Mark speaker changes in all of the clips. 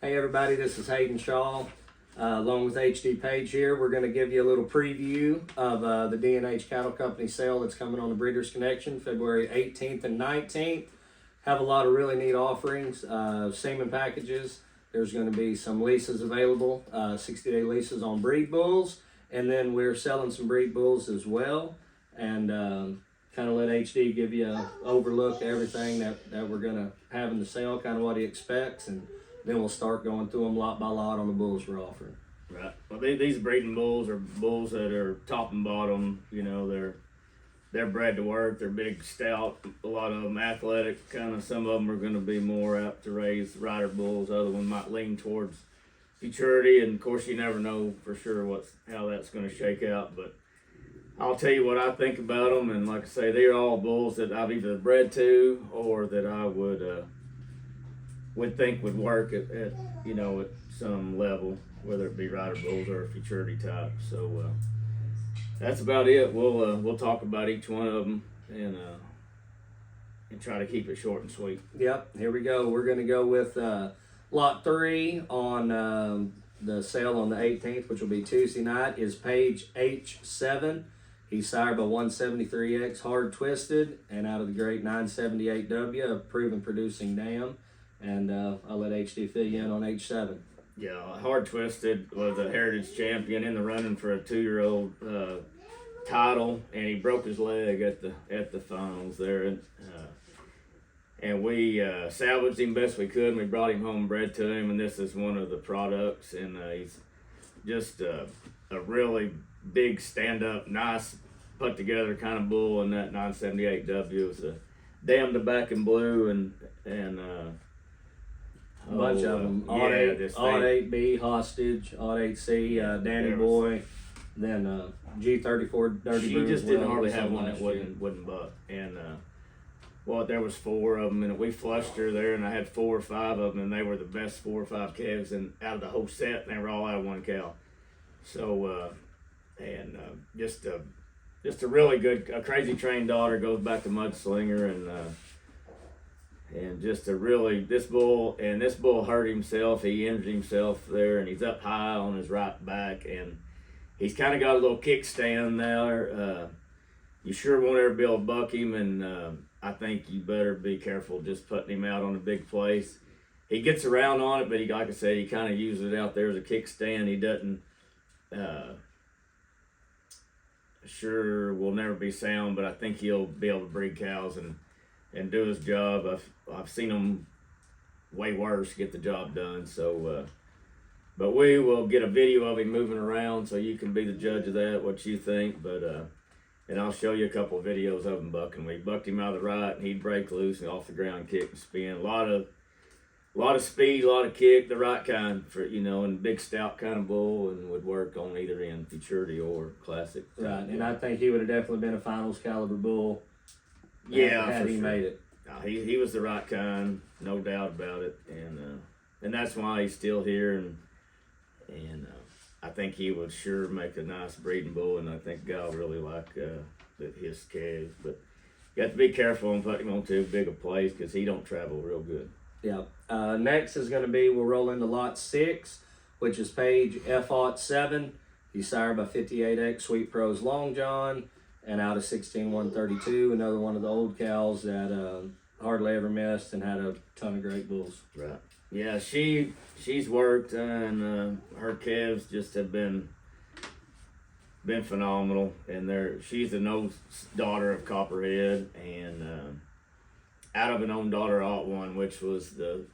Speaker 1: Hey everybody, this is Hayden Shaw, along with HD Page here. We're going to give you a little preview of the D&H Cattle Company sale that's coming on the Breeders' Connection, February 18th and 19th. Have a lot of really neat offerings, semen packages. There's going to be some leases available, 60-day leases on breed bulls, and then we're selling some breed bulls as well. And kind of let HD give you an overlook of everything that we're going to have in the sale, kind of what he expects, and then we'll start going through them lot by lot on the bulls we're offering.
Speaker 2: Right. Well, these breeding bulls are bulls that are top and bottom. You know, they're bred to work. They're big, stout. A lot of them athletic. Kind of. Some of them are going to be more apt to raise rider bulls. Other one might lean towards futurity. And of course, you never know for sure how that's going to shake out. But I'll tell you what I think about them. And like I say, they're all bulls that I've either bred to or that I would think would work at some level, whether it be rider bulls or futurity type. So that's about it. We'll talk about each one of them and try to keep it short and sweet.
Speaker 1: Yep, here we go. We're going to go with lot 3 on the sale on the 18th, which will be Tuesday night, is Page H7. He's sired by 173X hard twisted and out of the great 978W, a proven producing dam. And I'll let HD fill you in on H7.
Speaker 2: Yeah, hard twisted was a heritage champion in the running for a 2-year-old title, and he broke his leg at the finals there, and we salvaged him best we could. And we brought him home, bred to him, and this is one of the products. And he's just a really big, stand-up, nice, put together kind of bull. And that 978W was a damn the back in blue and
Speaker 1: a bunch of them. Odd 8B, Hostage, Odd 8C, Danny Boy, then G34 Dirty
Speaker 2: She
Speaker 1: Brew
Speaker 2: just
Speaker 1: as
Speaker 2: didn't
Speaker 1: well,
Speaker 2: hardly have one that wouldn't buck. And there was 4 of them, and we flushed her there, and I had 4 or 5 of them, and they were the best 4 or 5 calves out of the whole set, and they were all out of one cow. So just a really good, a crazy trained daughter, goes back to Mudslinger, and just a really, this bull hurt himself. He injured himself there, and he's up high on his right back, and he's kind of got a little kickstand there. You sure won't ever be able to buck him, and I think you better be careful just putting him out on a big place. He gets around on it, but like I said, he kind of uses it out there as a kickstand. He doesn't, sure will never be sound, but I think he'll be able to breed cows and do his job. I've seen him way worse get the job done. So, but we will get a video of him moving around, so you can be the judge of that, what you think. But and I'll show you a couple of videos of him bucking. We bucked him out of the right, and he'd break loose and off the ground, kick and spin. A lot of speed, a lot of kick, the right kind for and big stout kind of bull, and would work on either end, futurity or classic.
Speaker 1: Right, and I think he would have definitely been a finals caliber bull.
Speaker 2: Yeah,
Speaker 1: had he made it.
Speaker 2: No, he was the right kind, no doubt about it, and that's why he's still here, and I think he would sure make a nice breeding bull, and I think God really like his calves. But you have to be careful and put him on too big a place because he don't travel real good.
Speaker 1: Yeah. Next is going to be, we'll roll into lot 6, which is Page F07. He's sired by 58X Sweet Pros Long John, and out of 16132, another one of the old cows that hardly ever missed and had a ton of great bulls.
Speaker 2: Right. Yeah, she's worked, and her calves just have been phenomenal. And she's the nose daughter of Copperhead, and out of an own daughter alt one, which was the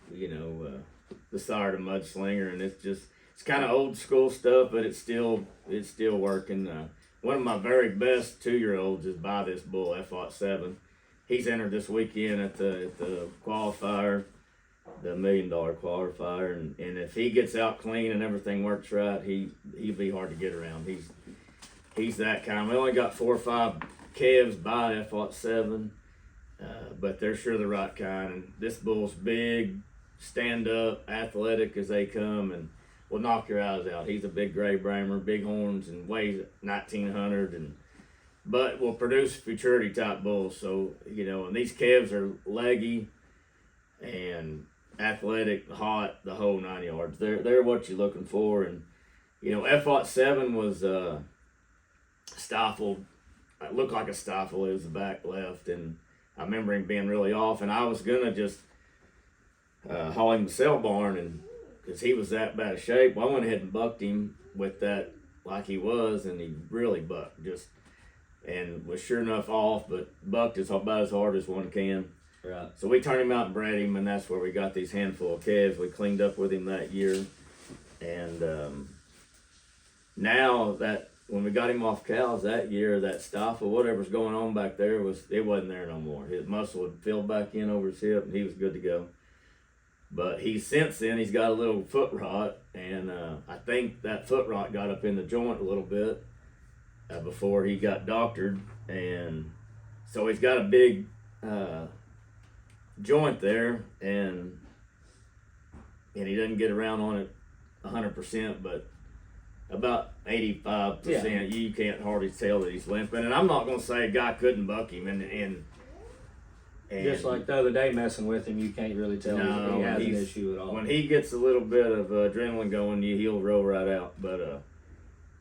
Speaker 2: sire to Mudslinger, and it's kind of old school stuff, but it's still working. One of my very best 2-year-olds is by this bull, F07. He's entered this weekend at the qualifier, the $1 million qualifier, and if he gets out clean and everything works right, he'll be hard to get around. He's that kind. We only got 4 or 5 calves by F07, but they're sure the right kind. And this bull's big, stand up, athletic as they come, and will knock your eyes out. He's a big gray bramer, big horns, and weighs 1,900, but will produce futurity type bulls. So and these calves are leggy and athletic, hot, the whole 9 yards. They're what you're looking for. And you know, F-7 was stifled. It looked like a stifle. It was the back left, and I remember him being really off. And I was gonna just haul him to sale barn, and because he was that bad of shape, well, I went ahead and bucked him with that like he was, and he really bucked and was sure enough off, but bucked about as hard as one can.
Speaker 1: Right.
Speaker 2: So we turned him out and bred him, and that's where we got these handful of calves. We cleaned up with him that year, and now that when we got him off cows that year, that stifle, whatever's going on back there wasn't there no more. His muscle had filled back in over his hip, and he was good to go. But since then he's got a little foot rot, and I think that foot rot got up in the joint a little bit before he got doctored, and so he's got a big joint there, and he doesn't get around on it 100%, but about 85%.
Speaker 1: Yeah.
Speaker 2: You can't hardly tell that he's limping, and I'm not going to say a guy couldn't buck him, and
Speaker 1: just like the other day messing with him, you can't really tell if he has an issue at all.
Speaker 2: When he gets a little bit of adrenaline going, he'll roll right out. But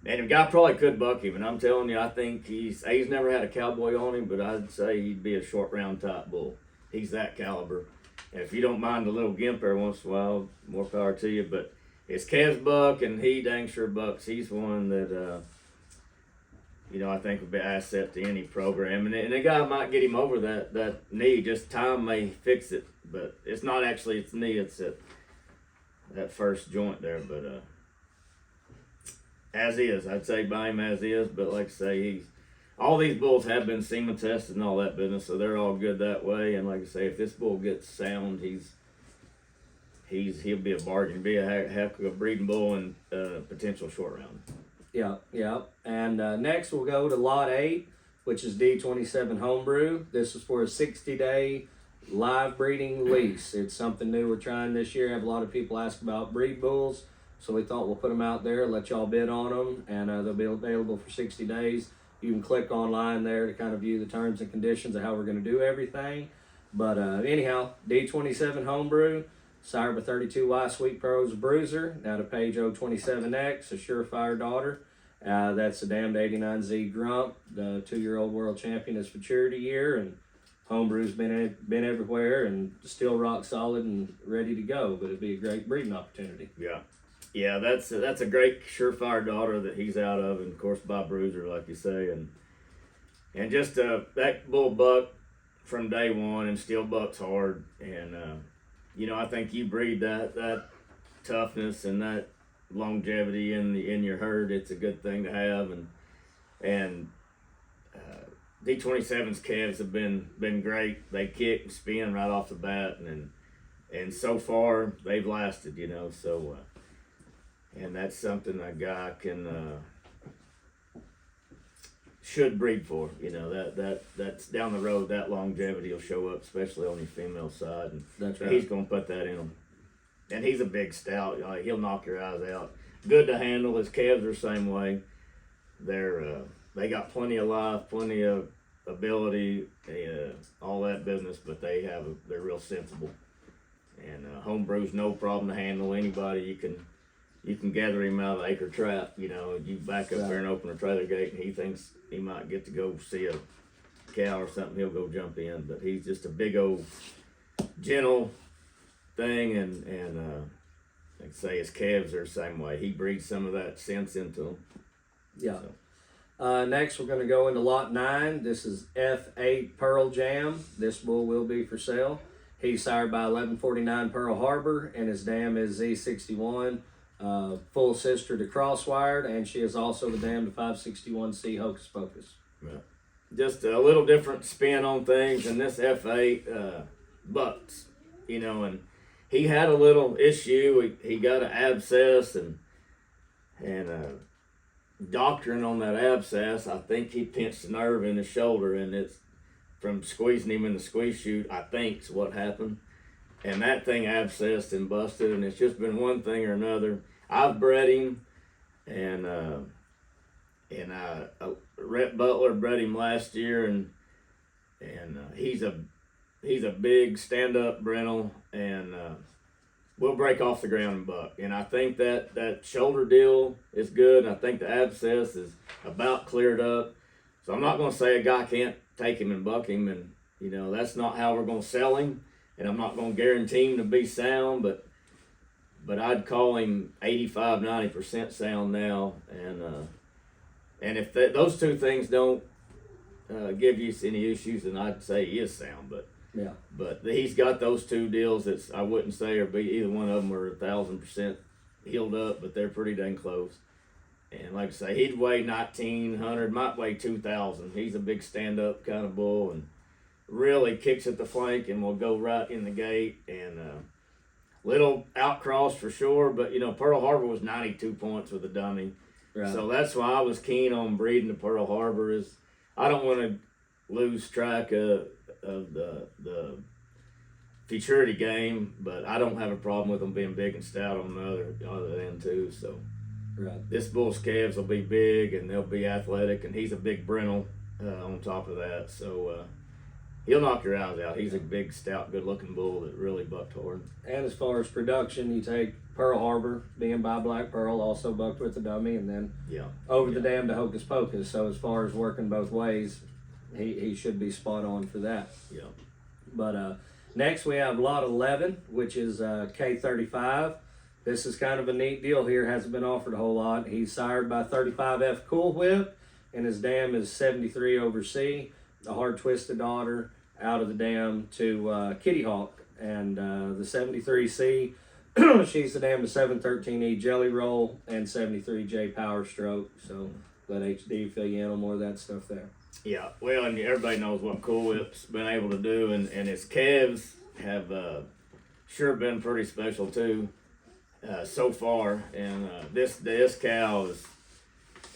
Speaker 2: and the guy probably could buck him, and I'm telling you, I think he's never had a cowboy on him, but I'd say he'd be a short round type bull. He's that caliber. And if you don't mind a little gimp every once in a while, more power to you. But it's Kev's buck, and he dang sure bucks. He's one that I think would be an asset to any program. And the guy might get him over that knee. Just time may fix it, but it's not actually its knee. It's that first joint there. But as is, I'd say buy him as is. But like I say, all these bulls have been semen tested and all that business, so they're all good that way. And like I say, if this bull gets sound, he'll be a bargain. He'll be a heck of a breeding bull and potential short round.
Speaker 1: Yeah. And next we'll go to Lot 8, which is D27 Homebrew. This is for a 60-day live breeding lease. It's something new we're trying this year. I have a lot of people ask about breed bulls, so we thought we'll put them out there, let y'all bid on them, and they'll be available for 60 days. You can click online there to kind of view the terms and conditions of how we're going to do everything. But anyhow, D27 Homebrew, sired by 32Y Sweet Pearls Bruiser, out of page 027X, a Surefire daughter. That's a damned 89Z Grump. The 2-year-old world champion is maturity year, and Homebrew's been everywhere and still rock solid and ready to go. But it'd be a great breeding opportunity.
Speaker 2: Yeah, that's a great Surefire daughter that he's out of, and of course by Bruiser, like you say, and just that bull buck from day one and still bucks hard, and I think you breed that toughness and that longevity in your herd. It's a good thing to have, and D27's calves have been great. They kick and spin right off the bat, and so far they've lasted, so and that's something a guy should breed for. That's down the road, that longevity will show up, especially on your female side, and
Speaker 1: That's right.
Speaker 2: he's gonna put that in him. And he's a big stout. He'll knock your eyes out. Good to handle. His calves are the same way. They got plenty of life, plenty of ability, all that business, but they're real sensible. And Homebrew's no problem to handle. Anybody you can gather him out of the acre trap. You back up there and open a trailer gate, and he thinks he might get to go see a cow or something. He'll go jump in, but he's just a big old gentle thing, and like I say, his calves are the same way. He breeds some of that sense into them.
Speaker 1: Yeah. So. Next, we're going to go into Lot 9. This is F8 Pearl Jam. This bull will be for sale. He's sired by 1149 Pearl Harbor, and his dam is Z61, full sister to Crosswired, and she is also the dam to 561C Hocus Pocus.
Speaker 2: Yeah. Just a little different spin on things, and this F8 bucks, and he had a little issue. He got an abscess, and doctoring on that abscess, I think he pinched a nerve in his shoulder, and it's from squeezing him in the squeeze chute, I think is what happened. And that thing abscessed and busted, and it's just been one thing or another. I've bred him, and Rhett Butler bred him last year, and he's a big stand-up brindle, and we'll break off the ground and buck. And I think that shoulder deal is good. And I think the abscess is about cleared up. So I'm not going to say a guy can't take him and buck him. And, you know, that's not how we're going to sell him. And I'm not going to guarantee him to be sound, but I'd call him 85, 90% sound now. And if those two things don't give you any issues, then I'd say he is sound. But he's got those two deals that I wouldn't say either one of them are 1,000% healed up, but they're pretty dang close. And like I say, he'd weigh 1,900, might weigh 2,000. He's a big stand-up kind of bull and really kicks at the flank and will go right in the gate. And little outcross for sure, but you know, Pearl Harbor was 92 points with a dummy. Right. So that's why I was keen on breeding the Pearl Harbor. Is I don't want to lose track of the futurity game, but I don't have a problem with them being big and stout on the other end too. So this bull's calves will be big and they'll be athletic, and he's a big brindle on top of that. So he'll knock your eyes out. He's a big, stout, good-looking bull that really bucked hard.
Speaker 1: And as far as production, you take Pearl Harbor, being by Black Pearl, also bucked with a dummy, and then over the dam to Hocus Pocus. So as far as working both ways, he should be spot on for that.
Speaker 2: Yeah.
Speaker 1: But next we have lot 11, which is K35. This is kind of a neat deal here. Hasn't been offered a whole lot. He's sired by 35F Cool Whip, and his dam is 73 over C. The Hard Twisted daughter out of the dam to Kitty Hawk, and the 73C, she's the dam to 713E Jelly Roll and 73J Power Stroke. So let HD fill you in on more of that stuff there.
Speaker 2: Yeah, well, and everybody knows what Cool Whip's been able to do, and his calves have sure been pretty special too so far. And this cow is,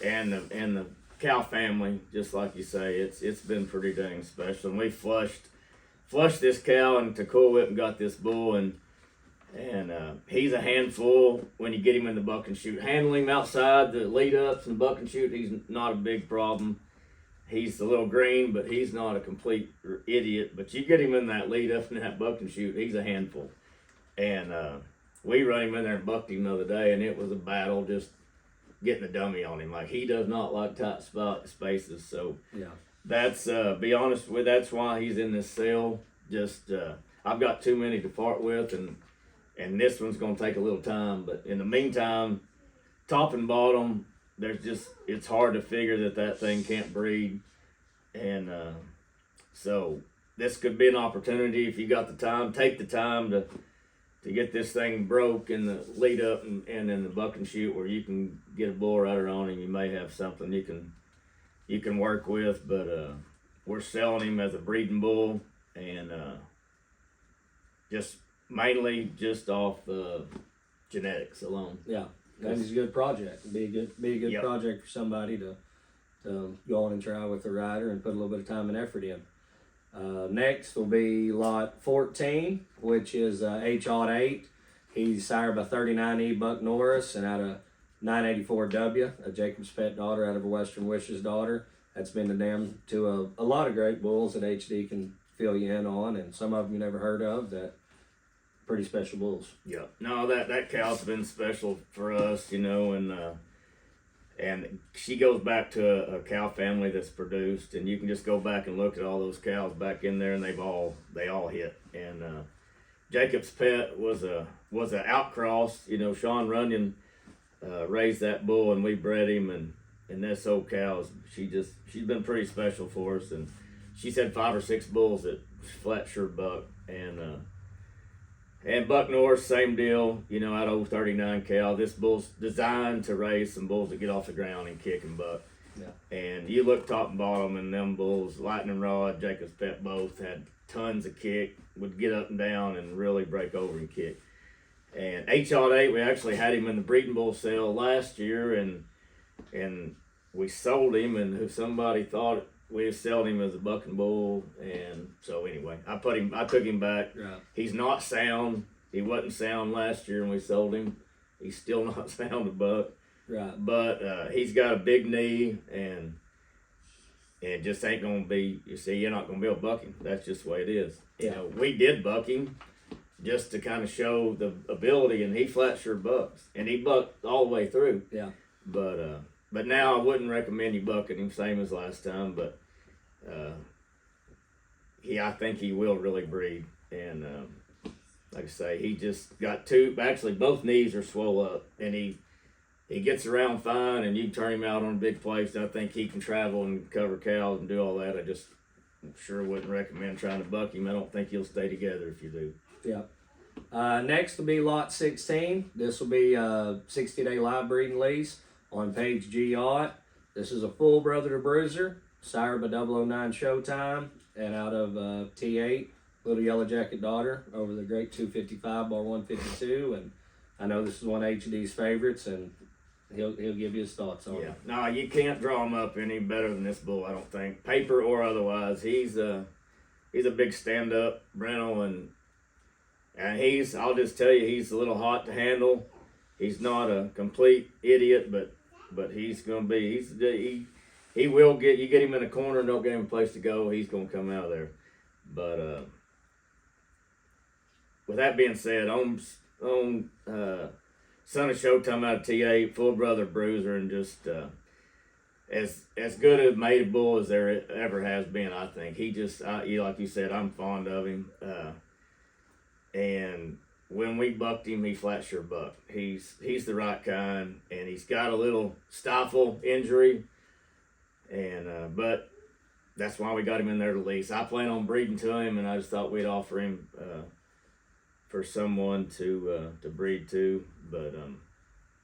Speaker 2: and the cow family, just like you say, it's been pretty dang special. And we flushed this cow into Cool Whip and got this bull, and he's a handful when you get him in the buck and shoot. Handling him outside the lead ups and buck and shoot, he's not a big problem. He's a little green, but he's not a complete idiot. But you get him in that lead up and that buck and shoot, he's a handful. And we run him in there and bucked him the other day, and it was a battle just getting a dummy on him. Like, he does not like tight spaces. So that's be honest with, that's why he's in this sale. Just I've got too many to part with, and this one's gonna take a little time. But in the meantime, top and bottom, it's hard to figure that thing can't breed. And so this could be an opportunity if you got the time. Take the time to get this thing broke in the lead up and in the buck and shoot, where you can get a bull rider on him. You may have something you can work with. But we're selling him as a breeding bull, and just mainly just off genetics alone.
Speaker 1: Yeah. That is a good project. Be a good project for somebody to go on and try with the rider and put a little bit of time and effort in. Next will be lot 14, which is H-8. He's sired by 39E Buck Norris and out of 984W, a Jacob's Pet daughter out of a Western Wishes daughter. That's been the dam to a lot of great bulls that HD can fill you in on, and some of them you never heard of that. Pretty special bulls. Yeah.
Speaker 2: No, that cow's been special for us, you know, and she goes back to a cow family that's produced, and you can just go back and look at all those cows back in there, and they all hit. And Jacob's Pet was a outcross, you know. Sean Runyon raised that bull, and we bred him, and this old cow, she's been pretty special for us, and she's had 5 or 6 bulls that flat sure buck. And Buck Norris, same deal, you know, out of 39 cow. This bull's designed to raise some bulls that get off the ground and kick and buck. Yeah. And you look top and bottom, and them bulls, Lightning Rod, Jacob's Pet, both had tons of kick, would get up and down and really break over and kick. And H-8, we actually had him in the breeding bull sale last year, and we sold him, and somebody thought we were selling him as a bucking bull. And so anyway, I took him back. Right. He's not sound. He wasn't sound last year when we sold him. He's still not sound to buck. Right. But he's got a big knee, and just ain't gonna be. You see, you're not gonna be able to buck him. That's just the way it is. You know, we did buck him, just to kind of show the ability, and he flat sure bucks, and he bucked all the way through.
Speaker 1: Yeah.
Speaker 2: But now I wouldn't recommend you bucking him same as last time, but I think he will really breed, and like I say, he just got actually both knees are swole up, and he gets around fine, and you can turn him out on a big place. I think he can travel and cover cows and do all that. I just sure wouldn't recommend trying to buck him. I don't think he'll stay together if you do.
Speaker 1: Yeah. Next will be lot 16. This will be a 60-day live breeding lease on page G Yacht. This is a full brother to bruiser, sired by 009 Showtime, and out of T8, Little Yellow Jacket Daughter, over the great 255 bar 152. And I know this is one of HD's favorites, and he'll give you his thoughts on it.
Speaker 2: No, you can't draw him up any better than this bull, I don't think, paper or otherwise. He's a big stand-up rental, and I'll just tell you, he's a little hot to handle. He's not a complete idiot, but he's gonna be, he will get him in a corner and don't give him a place to go, he's gonna come out of there. But with that being said, on Son of Showtime out of T8, full brother bruiser, and just as good a mated bull as there ever has been. I think he just like you said, I'm fond of him. And when we bucked him, he flat sure bucked. He's the right kind, and he's got a little stifle injury, and but that's why we got him in there to lease. I plan on breeding to him, and I just thought we'd offer him for someone to breed to, but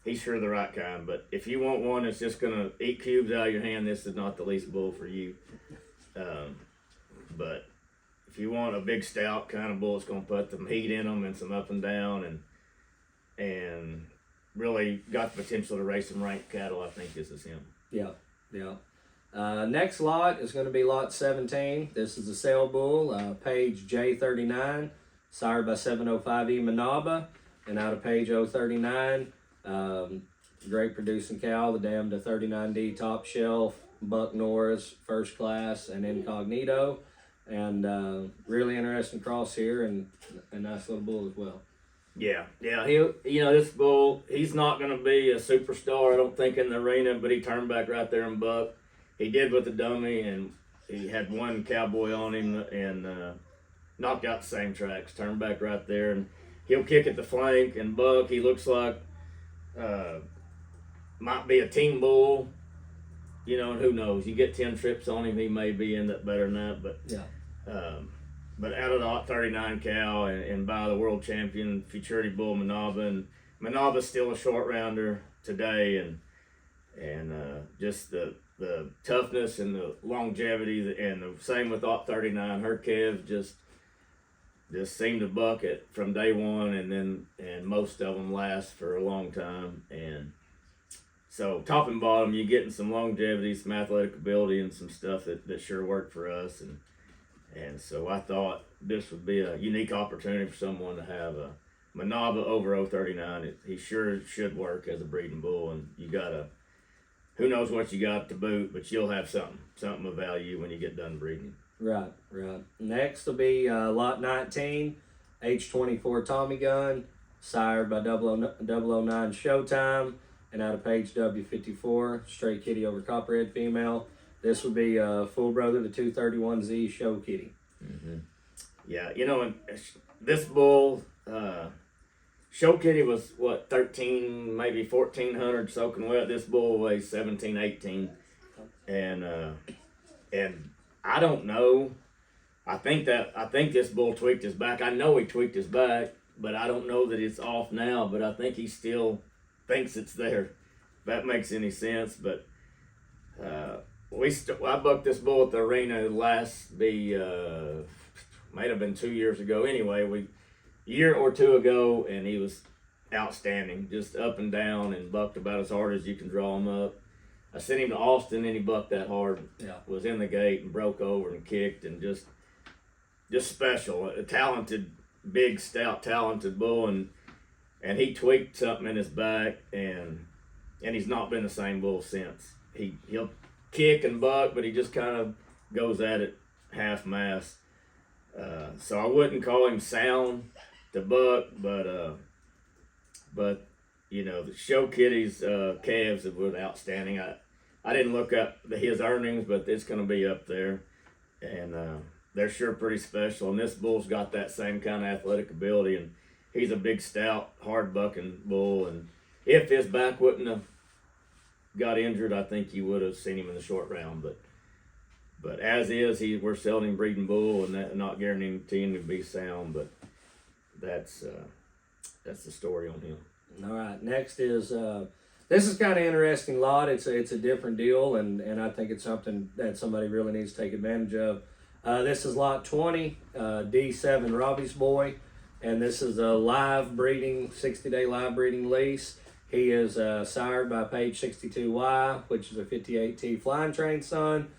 Speaker 2: he's sure the right kind. But if you want one that's just gonna eat cubes out of your hand, this is not the lease bull for you. But if you want a big stout kind of bull that's gonna put some heat in them and some up and down, and really got the potential to race some ranked cattle, I think this is him.
Speaker 1: Yeah. Next lot is going to be lot 17. This is a sale bull, page J39, sired by 705E Manaba, and out of page 039. Great producing cow, the dam to 39D top shelf, Buck Norris, first class, and incognito. And really interesting cross here, and a nice little bull as well.
Speaker 2: Yeah. This bull, he's not going to be a superstar, I don't think, in the arena, but he turned back right there and bucked. He did with the dummy, and he had one cowboy on him and knocked out the same tracks, turned back right there, and he'll kick at the flank and buck. He looks like might be a team bull, and who knows? You get 10 trips on him, he may be end up better than that, but
Speaker 1: yeah.
Speaker 2: But out of the Hot 39 cow and by the world champion Futurity bull Manaba, and Manaba's still a short rounder today, and just the toughness and the longevity, and the same with Hot 39. Her calves just seem to buck it from day one, and most of them last for a long time. And so top and bottom, you're getting some longevity, some athletic ability, and some stuff that sure worked for us. And so I thought this would be a unique opportunity for someone to have a Manaba over 039. He sure should work as a breeding bull, and you gotta, who knows what you got to boot, but you'll have something of value when you get done breeding.
Speaker 1: Right. Next will be lot 19, H24 Tommy gun, sired by 009 Showtime, and out of page W54, straight kitty over copperhead female. This would be full brother to 231Z show kitty.
Speaker 2: Mm-hmm. Yeah, and this bull, show kitty was what, 13, maybe 1,400 soaking wet. This bull weighs 17, 18, and I don't know. I think this bull tweaked his back. I know he tweaked his back, but I don't know that it's off now. But I think he still thinks it's there. If that makes any sense, but. I bucked this bull at the arena might have been 2 years ago. Anyway, year or two ago, and he was outstanding, just up and down, and bucked about as hard as you can draw him up. I sent him to Austin, and he bucked that hard.
Speaker 1: Yeah.
Speaker 2: Was in the gate and broke over and kicked, and just special, a talented, big, stout, talented bull, and he tweaked something in his back, and he's not been the same bull since. He'll kick and buck, but he just kind of goes at it half-mast. So I wouldn't call him sound, to buck, but you know, the show kitties calves have been outstanding. I didn't look up his earnings, but it's going to be up there, and they're sure pretty special. And this bull's got that same kind of athletic ability, and he's a big, stout, hard bucking bull. And if his back wouldn't have got injured, I think you would have seen him in the short round. But as is, we're selling him breeding bull, and that not guaranteeing to be sound. But that's the story on him.
Speaker 1: All right, next is this is kind of interesting lot. It's a different deal, and I think it's something that somebody really needs to take advantage of. This is lot 20, D7 Robbie's boy, and this is a live breeding, 60-day live breeding lease. He is sired by Page 62Y, which is a 58T flying train son.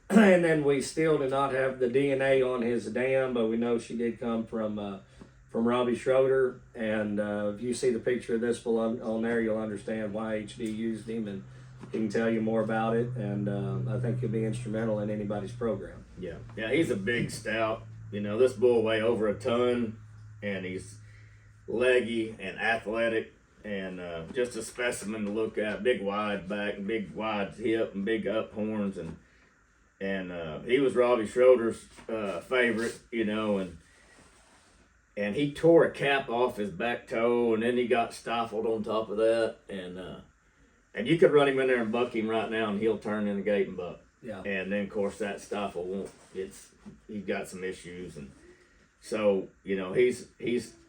Speaker 1: And then we still do not have the DNA on his dam, but we know she did come from Robbie Schroeder. And if you see the picture of this bull on there, you'll understand why HD used him, and he can tell you more about it. And I think he'll be instrumental in anybody's program.
Speaker 2: Yeah, he's a big, stout. You know, this bull weigh over a ton, and he's leggy and athletic, and just a specimen to look at. Big wide back, and big wide hip, and big up horns, and he was Robbie Schroeder's favorite, you know, and he tore a cap off his back toe, and then he got stifled on top of that, and you could run him in there and buck him right now, and he'll turn in the gate and buck.
Speaker 1: Yeah.
Speaker 2: And then of course that stifle won't. He's got some issues, and so you know he's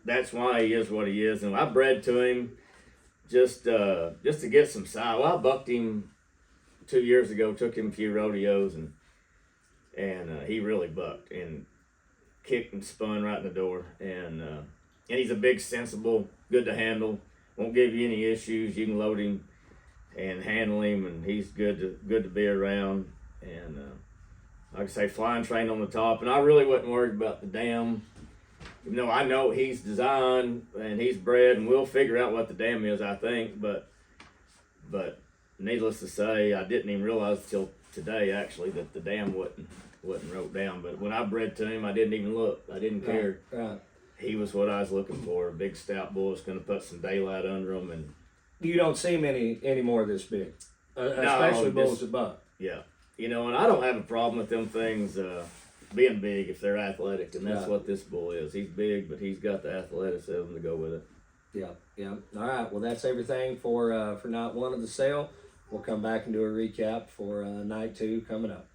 Speaker 2: that's why he is what he is. And I bred to him just to get some size. Well, I bucked him 2 years ago. Took him a few rodeos, and he really bucked and kicked and spun right in the door. And he's a big, sensible, good to handle. Won't give you any issues. You can load him and handle him, and he's good to be around. And like I say, flying train on the top. And I really wasn't worried about the dam. You know, I know he's designed and he's bred, and we'll figure out what the dam is, I think. But needless to say, I didn't even realize till today actually that the dam wasn't wrote down. But when I bred to him, I didn't even look. I didn't care.
Speaker 1: Right.
Speaker 2: He was what I was looking for. A big, stout bull that's going to put some daylight under him. And
Speaker 1: You don't see any more this big, especially bulls that buck.
Speaker 2: Yeah. You know, and I don't have a problem with them things being big if they're athletic, and that's what this bull is. He's big, but he's got the athleticism to go with it.
Speaker 1: Yeah. All right. Well, that's everything for night one of the sale. We'll come back and do a recap for night two coming up.